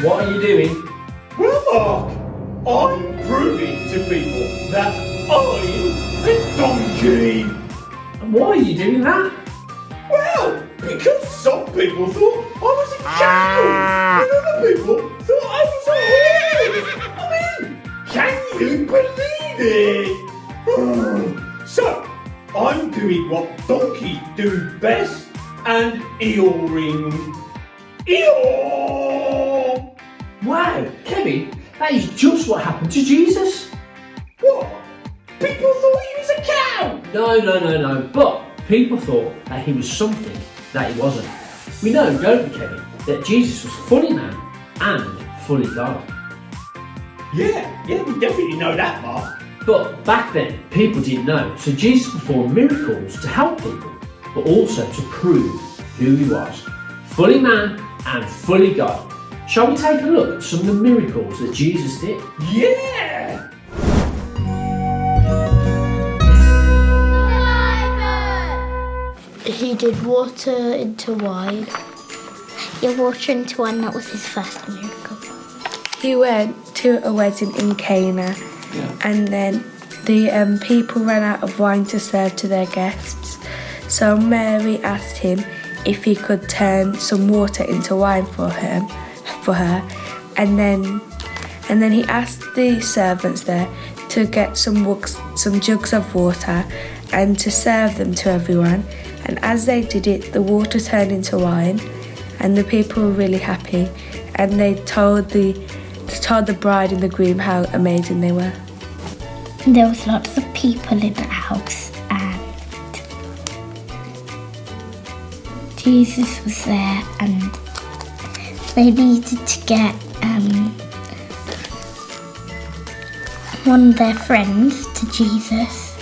What are you doing? Well, Mark, I'm proving to people that I'm a donkey. And why are you doing that? Well, because some people thought I was a cow, and other people thought I was a horse. I mean, can you believe it? So, I'm doing what donkeys do best, and earring. Eeyore! Wow, Kevin, that is just what happened to Jesus. What? People thought he was a cow? No. But people thought that he was something that he wasn't. We know, don't we, Kevin, that Jesus was fully man and fully God. Yeah, we definitely know that, Mark. But back then, people didn't know, so Jesus performed miracles to help people, but also to prove who he was. Fully man and fully God. Shall we take a look at some of the miracles that Jesus did? Yeah! He did water into wine. Yeah, water into wine, that was his first miracle. He went to a wedding in Cana, and then the people ran out of wine to serve to their guests. So Mary asked him if he could turn some water into wine for her, and then he asked the servants there to get some jugs of water and to serve them to everyone. And as they did it, the water turned into wine, and the people were really happy, and they told the bride and the groom how amazing they were. There was lots of people in the house, and Jesus was there, and they needed to get one of their friends to Jesus.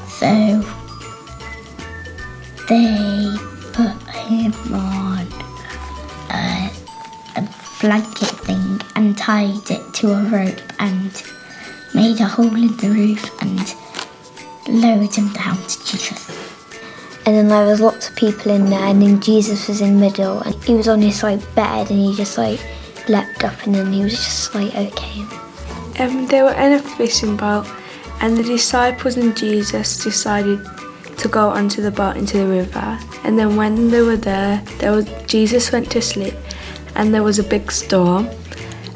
So they put him on a blanket thing and tied it to a rope and made a hole in the roof and lowered him down to Jesus. And then there was lots of people in there, and then Jesus was in the middle, and he was on his bed, and he just leapt up, and then he was just okay. They were in a fishing boat, and the disciples and Jesus decided to go onto the boat into the river. And then when they were there, Jesus went to sleep, and there was a big storm,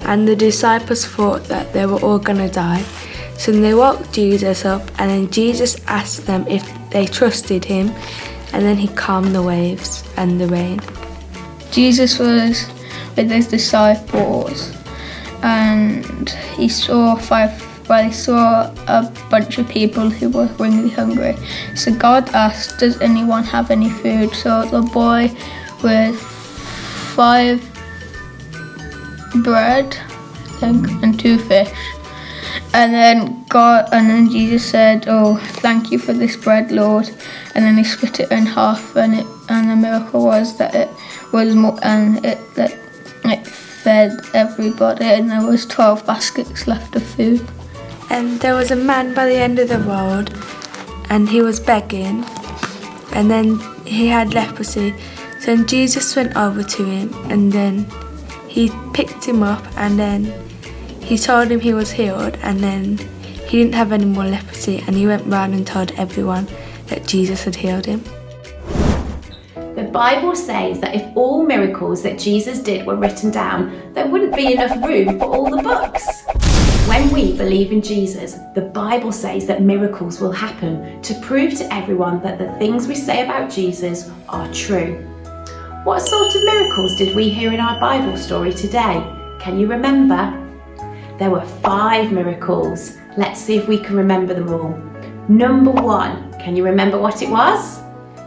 and the disciples thought that they were all gonna die. So then they woke Jesus up, and then Jesus asked them if they trusted him, and then he calmed the waves and the rain. Jesus was with his disciples, and he saw a bunch of people who were really hungry. So God asked, does anyone have any food? So the boy with 5 bread, I think, and 2 fish. And then Jesus said, "Oh, thank you for this bread, Lord." And then he split it in half, and the miracle was that it was more, and it fed everybody, and there was 12 baskets left of food. And there was a man by the end of the road, and he was begging, and then he had leprosy. So then Jesus went over to him, and then he picked him up, and then he told him he was healed, and then he didn't have any more leprosy, and he went round and told everyone that Jesus had healed him. The Bible says that if all miracles that Jesus did were written down, there wouldn't be enough room for all the books. When we believe in Jesus, the Bible says that miracles will happen to prove to everyone that the things we say about Jesus are true. What sort of miracles did we hear in our Bible story today? Can you remember? There were 5 miracles. Let's see if we can remember them all. Number 1, can you remember what it was?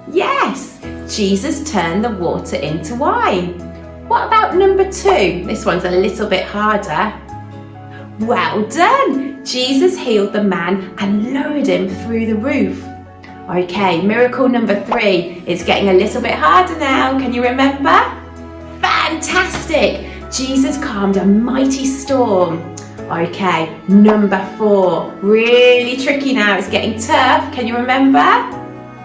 Yes, Jesus turned the water into wine. What about number 2? This one's a little bit harder. Well done! Jesus healed the man and lowered him through the roof. Okay, miracle number 3 is getting a little bit harder now. Can you remember? Fantastic! Jesus calmed a mighty storm. Okay, number 4, really tricky now, it's getting tough. Can you remember?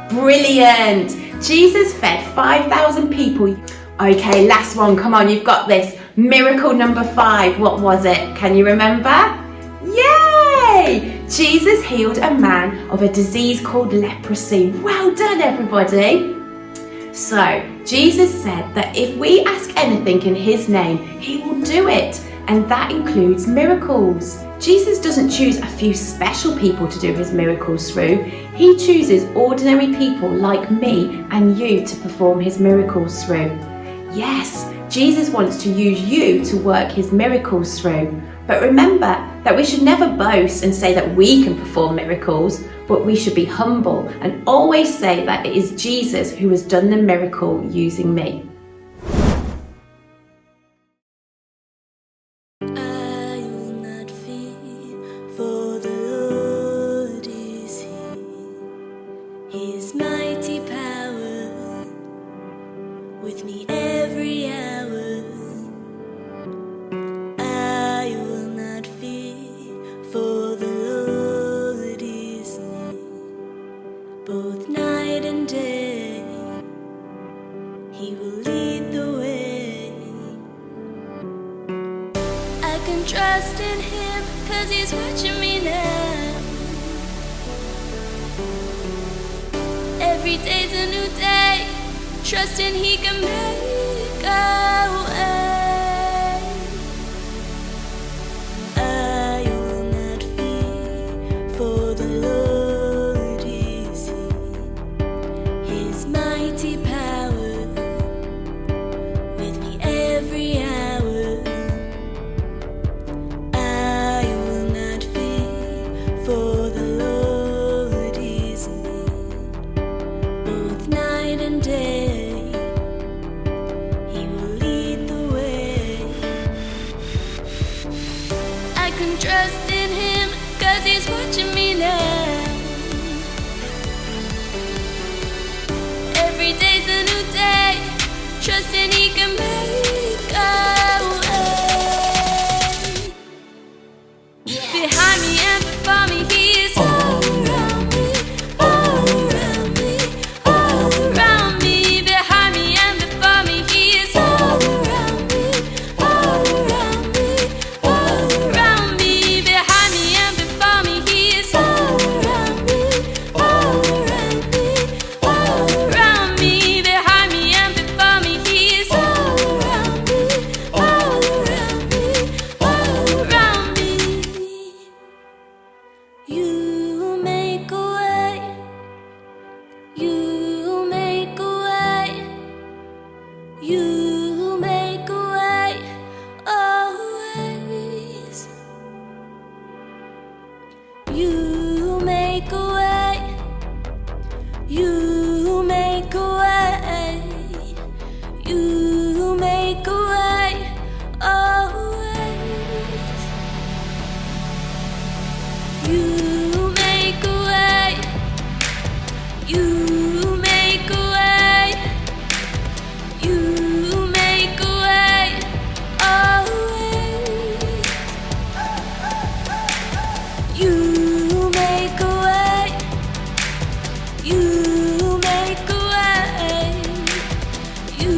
Brilliant! Jesus fed 5,000 people. Okay, last one, come on, you've got this. Miracle number 5, what was it? Can you remember? Yay! Jesus healed a man of a disease called leprosy. Well done, everybody. So, Jesus said that if we ask anything in his name, he will do it. And that includes miracles. Jesus doesn't choose a few special people to do his miracles through. He chooses ordinary people like me and you to perform his miracles through. Yes, Jesus wants to use you to work his miracles through. But remember that we should never boast and say that we can perform miracles, but we should be humble and always say that it is Jesus who has done the miracle using me. I will not fear, for the Lord is here. His mighty power with me every hour. I will not fear, for the Lord is near. Both night and day, he will lead the way. I can trust in him, 'cause he's watching me now. Every day's a new day, trusting he can make a way. I will not fear, for the Lord is here. His mighty power with me every hour. I will not fear, for the Lord is near. Both night and day, he will lead the way. I can trust in him, 'cause he's watching me now. Every day's a new day, trusting he can make a way. Behind me and before me, he is all around me, all around me, all around me. Behind me and before me, he is all around me, all around me, all around me. Behind me and before me, he is all around me, all around me, all around me. Behind me and before me, he is all around me, all around me, all around me. You make a way, you make a way, you make a way, always. You make a way, you make a way, you make a way, always. You make a way, you make a way, you make a way, always. You make a way, you make a way, you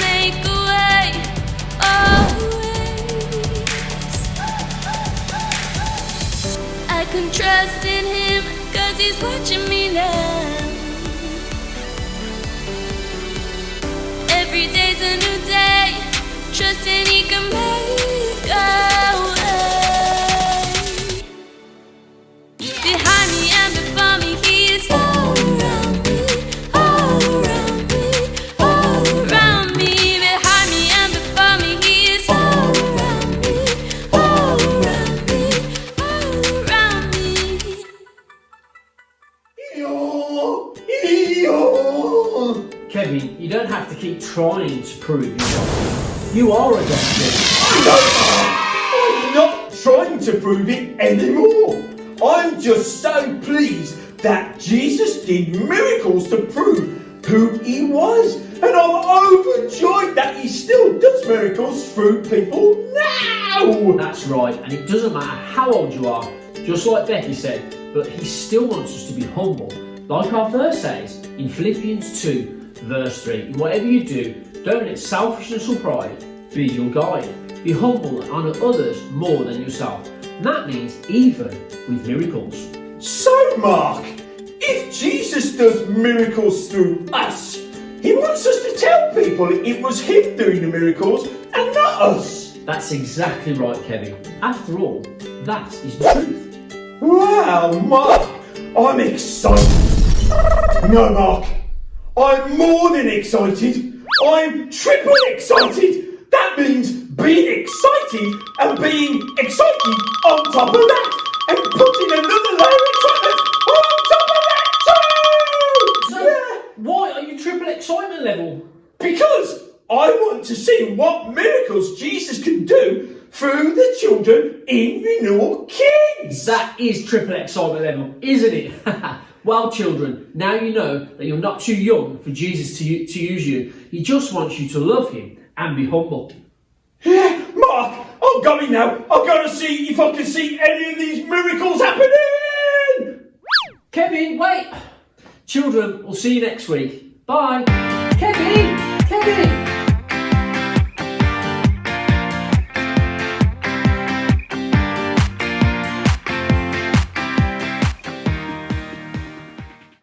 make a way, always. I can trust in him, 'cause he's watching me now. Every day's a new day, trusting he can make a way. Behind me and before me, he is all around me, all around me, all around me. Behind me and before me, he is all around me, all around me, all around me. Kevin, you don't have to keep trying to prove yourself. You are a doctor. I'm not trying to prove it anymore. I'm just so pleased that Jesus did miracles to prove who he was. And I'm overjoyed that he still does miracles through people now. That's right, and it doesn't matter how old you are, just like Becky said, but he still wants us to be humble. Like our verse says in Philippians 2, verse 3, whatever you do, don't let selfishness or pride be your guide. Be humble and honour others more than yourself. And that means even with miracles. So, Mark, if Jesus does miracles through us, he wants us to tell people it was him doing the miracles and not us. That's exactly right, Kevin. After all, that is the truth. Wow, Mark, I'm excited. No, Mark, I'm more than excited. I'm triple excited. That means being excited and being excited on top of that and putting another layer of excitement on top of that too! So, why are you triple excitement level? Because I want to see what miracles Jesus can do through the children in Renewal Kids. That is triple excitement level, isn't it? Well, children, now you know that you're not too young for Jesus to use you. He just wants you to love him and be humble. Yeah, Mark, I'm going now. I'm going to see if I can see any of these miracles happening. Kevin, wait. Children, we'll see you next week. Bye. Kevin!